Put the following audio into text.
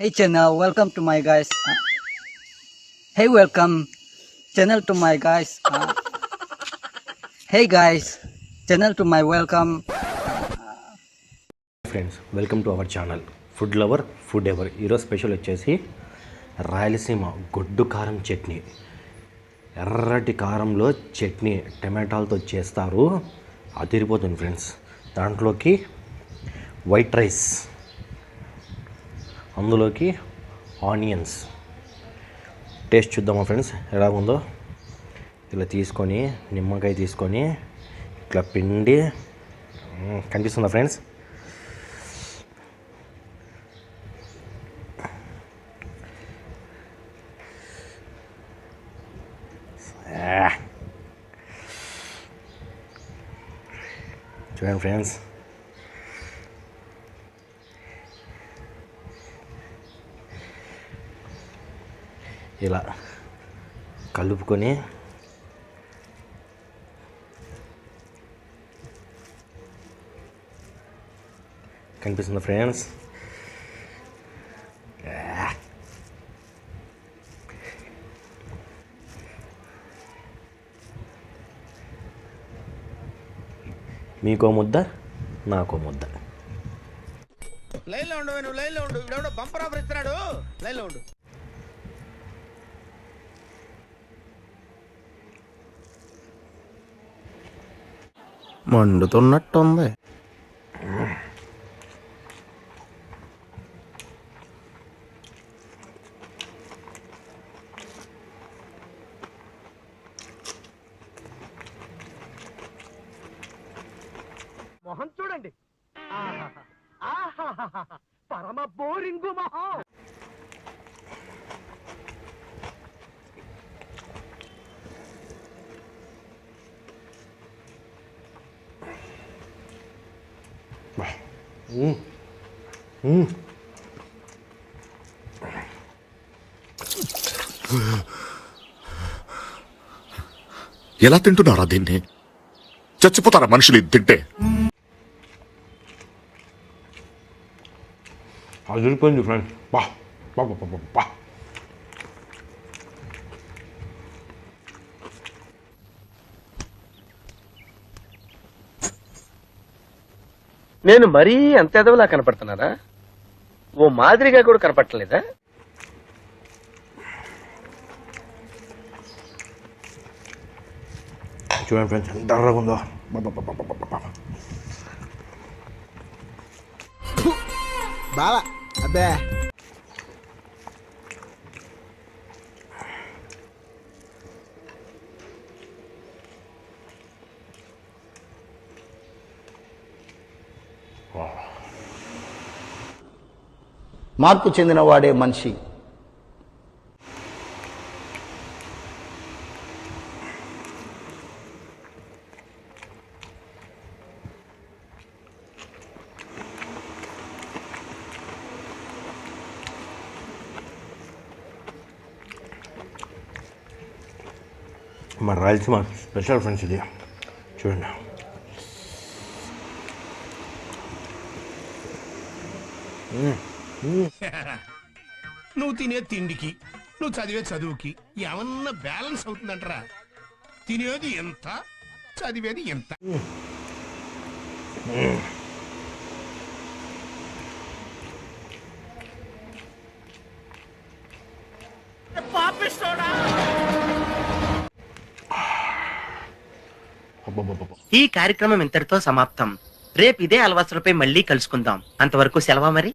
Hey channel, welcome to my guys. Hey, welcome channel to my guys. Hey guys, channel to my welcome. Friends welcome to our channel food lover food ever. ఈరోజు special వచ్చేసి రాయలసీమ గొడ్డు కారం చట్నీ. ఎర్రటి కారంలో చట్నీ టమాటాలతో చేస్తారు, అదిరిపోతుంది friends. దాంట్లోకి white rice, అందులోకి ఆనియన్స్. టేస్ట్ చూద్దామా ఫ్రెండ్స్ ఎలా ఉందో. ఇలా తీసుకొని నిమ్మకాయ తీసుకొని ఇట్లా పిండి, కనిపిస్తుందా ఫ్రెండ్స్? చూడండి ఫ్రెండ్స్, ఇలా కలుపుకొని కనిపిస్తుందా ఫ్రెండ్స్? మీకో ముద్ద, నాకో ముద్ద. లైన్లో ఉండు, నువ్వు లైన్లో ఉండు. ఇప్పుడు బంపర్ ఆఫర్ ఇస్తున్నాడు, లైన్లో ఉండు. మండుతున్నట్టుంది. మొహం చూడండి, పరమ బోరింగు మొహం. ఎలా తింటున్నారా దీన్ని? చచ్చిపోతారా మనుషులు ఇది తింటే? అదిరిపోయింది ఫ్రెండ్స్. బా బా బా బా బా. నేను మరీ అంత ఎదవలా కనపడుతున్నారా? ఓ మాదిరిగా కూడా కనపడలేదా? చూడండి ఫ్రెండ్స్ ఎంత ఎర్రగా ఉందో. బావా అబ్బే, మార్పు చెందినవాడే మనిషి. మా రాయలసీమ స్పెషల్ ఫ్రెండ్స్ ఇది. చూడండి, నువ్వు తినే తిండికి నువ్వు చదివే చదువుకి ఏమన్నా బ్యాలెన్స్ అవుతుందంటరా? తినేది ఎంత, చదివేది ఎంత. ఈ కార్యక్రమం ఇంతటితో సమాప్తం. రేపు ఇదే అలవాసులపై మళ్ళీ కలుసుకుందాం. అంతవరకు సెలవా మరి.